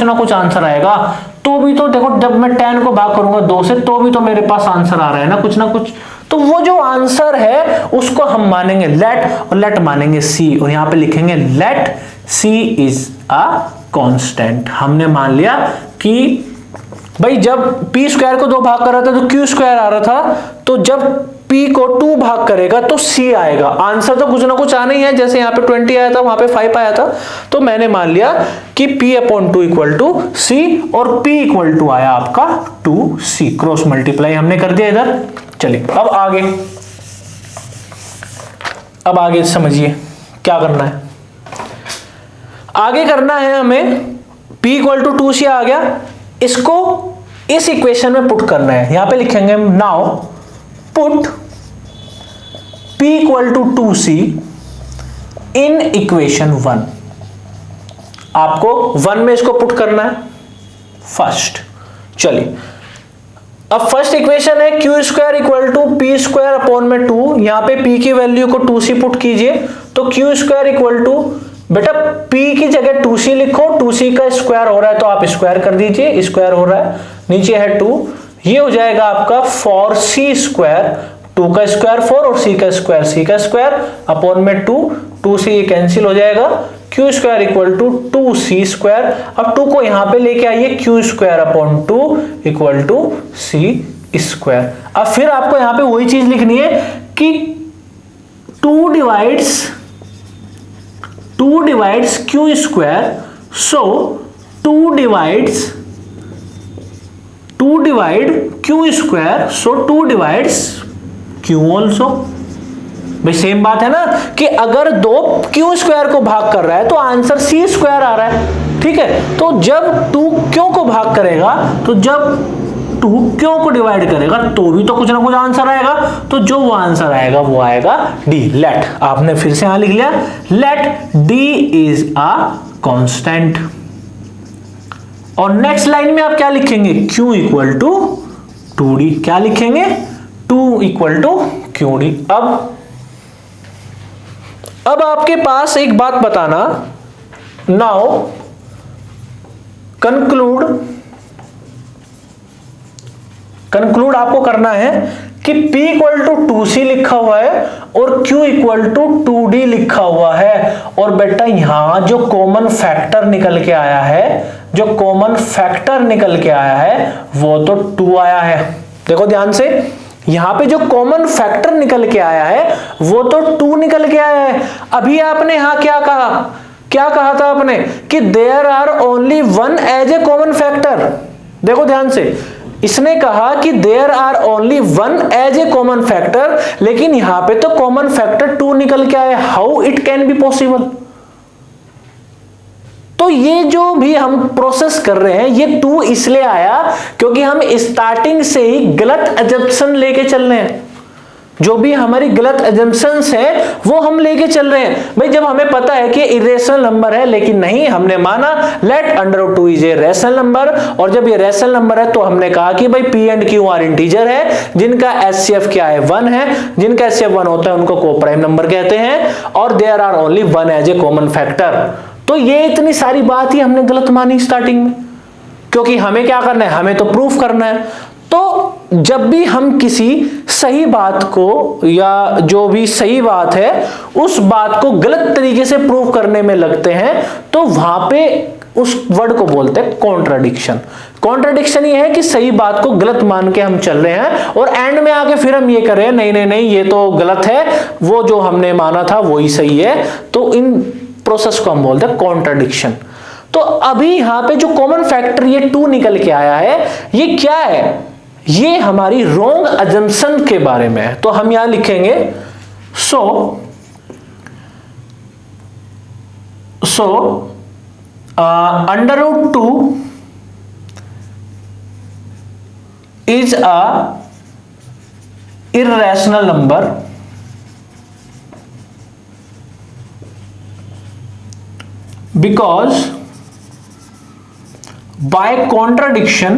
ना कुछ आंसर आएगा। तो भी तो देखो, जब मैं 10 को भाग करूंगा 2 से तो भी तो मेरे पास आंसर आ रहा है ना कुछ ना कुछ। तो वो जो आंसर है उसको हम मानेंगे लेट, और लेट मानेंगे सी, और यहां पे लिखेंगे let see is a constant. हमने मान लिया कि भाई जब p स्क्वायर को 2 भाग कर रहा था तो q स्क्वायर आ रहा था, तो जब p को 2 भाग करेगा तो c आएगा। आंसर तो कुछ ना कुछ आना ही है, जैसे यहाँ पे 20 आया था वहां पे 5 आया था। तो मैंने मान लिया कि p/2 इक्वल टू c, और p इक्वल टू आया आपका 2c। क्रॉस मल्टीप्लाई हमने कर दिया इधर। चलिए अब आगे समझिए क्या करना है। आगे करना है हमें p इक्वल टू 2c आ गया, इसको इस इक्वेशन में पुट करना है। यहां पे लिखेंगे now put p equal to 2c in equation 1। आपको 1 में इसको पुट करना है फर्स्ट। चलिए, अब फर्स्ट इक्वेशन है q square equal to P square upon में 2। यहां पे p की वैल्यू को 2c पुट कीजिए, तो q स्क्वायर इक्वल टू, बेटा p की जगह 2c लिखो, 2c का स्क्वायर हो रहा है तो आप स्क्वायर कर दीजिए, स्क्वायर हो रहा है, नीचे है 2, ये हो जाएगा आपका 4c स्क्वायर, 2 का स्क्वायर 4 और c का स्क्वायर अपॉन में 2, 2c ये कैंसिल हो जाएगा, q square equal to 2c square. अब 2 को यहां पे लेके आइए, q square upon 2 equal to c square. अब फिर आपको यहां पे वही चीज लिखनी है कि 2 डिवाइड्स q स्क्वायर, सो 2 डिवाइड q स्क्वायर, सो 2 डिवाइड्स q ऑल्सो। भाई सेम बात है ना कि अगर 2 q स्क्वायर को भाग कर रहा है तो आंसर c स्क्वायर आ रहा है, ठीक है। तो जब 2 q को भाग करेगा, तो जब 2 q को डिवाइड करेगा तो भी तो कुछ ना कुछ आंसर आएगा, तो जो वो आंसर आएगा वो आएगा d। लेट, आपने फिर से यहां लिख लिया, let d is a constant. और नेक्स्ट लाइन में आप क्या लिखेंगे, q इक्वल टू 2d। क्या लिखेंगे, 2 इक्वल टू qd। अब आपके पास एक बात बताना, नाउ कंक्लूड आपको करना है कि p इक्वल टू 2c लिखा हुआ है और q इक्वल टू 2d लिखा हुआ है, और बेटा यहां जो कॉमन फैक्टर निकल के आया है, वो तो 2 आया है। देखो ध्यान से, यहां पे जो कॉमन फैक्टर निकल के आया है वो तो 2 निकल के आया है। अभी आपने यहां क्या कहा था आपने कि there are only 1 as a common factor. देखो ध्यान से, इसने कहा कि there are only 1 as a common factor, लेकिन यहां पे तो कॉमन फैक्टर 2 निकल के आया। How it can be possible? तो ये जो भी हम प्रोसेस कर रहे हैं, ये 2 इसलिए आया क्योंकि हम स्टार्टिंग से ही गलत अजम्पशन लेके चल रहे हैं। जो भी हमारी गलत अजम्पशंस है वो हम लेके चल रहे हैं। भाई जब हमें पता है कि इरेशनल नंबर है, लेकिन नहीं, हमने माना let √2 is a rational number, और जब ये रैशनल नंबर है तो हमने कहा कि भाई p and q are integer है, जिनका HCF क्या है, 1 है। जिनका HCF 1 होता है उनको कोप्राइम नंबर कहते हैं, और there are only 1 as a common factor. तो ये इतनी सारी बात ही हमने गलत मानी स्टार्टिंग में, क्योंकि हमें क्या करना है, हमें तो प्रूफ करना है। तो जब भी हम किसी सही बात को, या जो भी सही बात है उस बात को गलत तरीके से प्रूव करने में लगते हैं, तो वहां पे उस वर्ड को बोलते हैं कॉन्ट्राडिक्शन। कॉन्ट्राडिक्शन ये है कि सही बात को गलत मान के हम चल रहे हैं और एंड में आके फिर हम ये कर रहे हैं नहीं ये तो गलत है, वो जो हमने माना था वही सही है। तो इन प्रोसेस को हम बोलते हैं कॉन्ट्राडिक्शन। तो अभी यहां पे जो कॉमन फैक्टर ये 2 निकल के आया है, ये क्या है, ये हमारी रॉन्ग अजम्पशन के बारे में है। तो हम यहां लिखेंगे सो √2 is a irrational number because by contradiction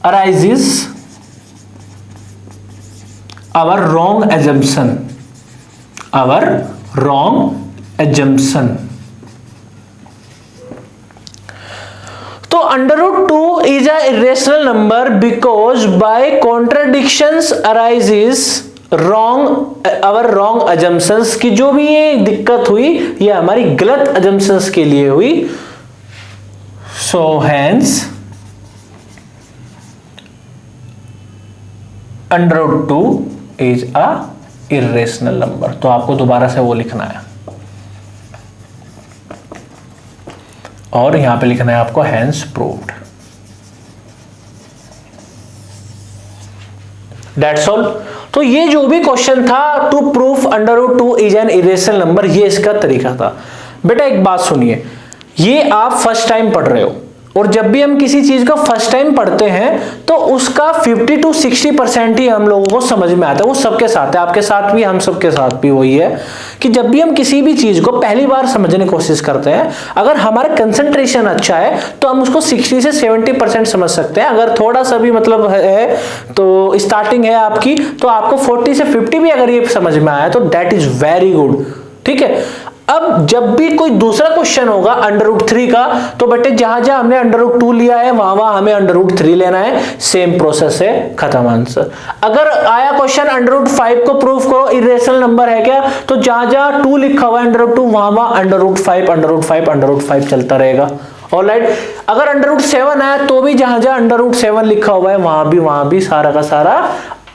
arises our wrong assumption, wrong assumption. तो √2 is a irrational number because by contradictions arises wrong assumptions, की जो भी ये दिक्कत हुई ये हमारी गलत assumptions के लिए हुई। So hence √2 is a irrational number। तो आपको दोबारा से वो लिखना है और यहां पे लिखना है आपको hence proved। That's all। तो ये जो भी क्वेश्चन था to proof √2 is an irrational number, ये इसका तरीका था। बेटा एक बात सुनिए, ये आप फर्स्ट टाइम पढ़ रहे हो और जब भी हम किसी चीज को फर्स्ट टाइम पढ़ते हैं तो उसका 50 to 60% ही हम लोगों को समझ में आता है। वो सबके साथ है, आपके साथ भी, हम सबके साथ भी वही है कि जब भी हम किसी भी चीज को पहली बार समझने की कोशिश करते हैं, अगर हमारा कंसंट्रेशन अच्छा है तो हम उसको 60 से 70% समझ सकते हैं। अगर थोड़ा सा भी मतलब है तो स्टार्टिंग है आपकी, तो आपको 40 से 50 भी अगर ये समझ में आया तो दैट इज वेरी गुड। ठीक है, अब जब भी कोई दूसरा क्वेश्चन होगा √3 का, तो बेटे जहां जहां हमने √2 लिया है वहां वहां हमें √3 लेना है, सेम प्रोसेस है, खत्म आंसर। अगर आया क्वेश्चन √5 को प्रूफ करो इरेशनल नंबर है क्या, तो जहां जहां 2 लिखा हुआ है √2 वहां वहां √5 चलता रहेगा। ऑलराइट, अगर √7 आया तो भी जहां जहां √7 लिखा हुआ है वहां भी सारा का सारा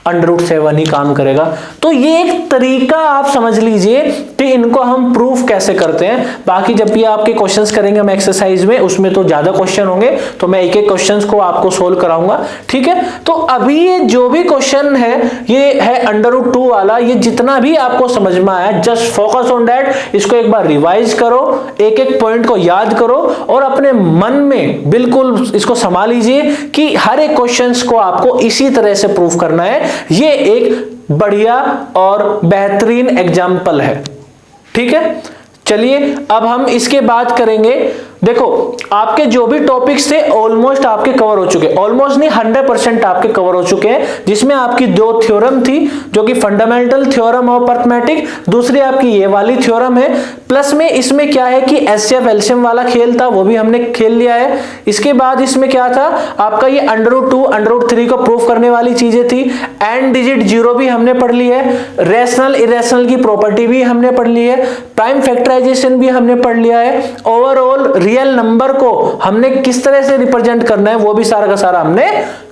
√7 ही काम करेगा। तो ये एक तरीका आप समझ लीजिए कि इनको हम प्रूफ कैसे करते हैं। बाकी जब भी आपके क्वेश्चंस करेंगे हम एक्सरसाइज में, उसमें तो ज्यादा क्वेश्चन होंगे तो मैं एक एक क्वेश्चंस को आपको सोल्व कराऊंगा। ठीक है, तो अभी ये जो भी क्वेश्चन है ये है √2 वाला, ये जितना भी आपको समझ में आया जस्ट फोकस ऑन दैट, इसको एक बार रिवाइज करो, एक एक पॉइंट को याद करो और अपने मन में बिल्कुल इसको संभाल लीजिए कि हर एक क्वेश्चंस को आपको इसी तरह से प्रूफ करना है। ये एक बढ़िया और बेहतरीन एग्जाम्पल है। ठीक है, चलिए अब हम इसके बाद करेंगे। देखो आपके जो भी टॉपिक्स थे ऑलमोस्ट आपके कवर हो चुके, ऑलमोस्ट नहीं 100% आपके कवर हो चुके हैं, जिसमें आपकी 2 थ्योरम थी जो कि फंडामेंटल थ्योरम ऑफ अरिथमेटिक, दूसरी आपकी ये वाली थ्योरम है, प्लस में इसमें क्या है कि HCF एलसीएम वाला खेल था वो भी हमने खेल लिया है। इसके बाद इसमें क्या था आपका ये √2 √3 को प्रूफ करने वाली चीजें थी, एंड डिजिट 0 भी हमने पढ़ ली है, रेशनल इरेशनल की प्रॉपर्टी भी हमने पढ़ ली है, प्राइम फैक्टराइजेशन भी हमने पढ़ लिया है, ओवरऑल रियल नंबर को हमने किस तरह से रिप्रेजेंट करना है वो भी सारा का सारा हमने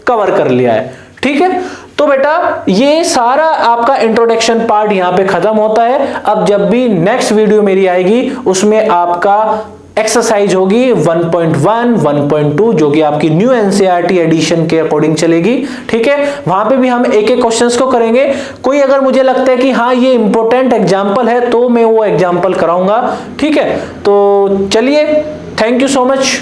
कवर कर लिया है। ठीक है, तो बेटा ये सारा आपका इंट्रोडक्शन पार्ट यहां पे खत्म होता है। अब जब भी नेक्स्ट वीडियो मेरी आएगी उसमें आपका एक्सरसाइज होगी 1.1 1.2 जो कि आपकी न्यू एनसीईआरटी एडिशन के अकॉर्डिंग चलेगी। ठीक है, वहां पे भी हम एक एक क्वेश्चंस को करेंगे। कोई अगर मुझे लगता है कि हाँ ये इंपॉर्टेंट एग्जांपल है तो मैं वो एग्जांपल कराऊंगा। ठीक है, तो चलिए, थैंक यू सो मच।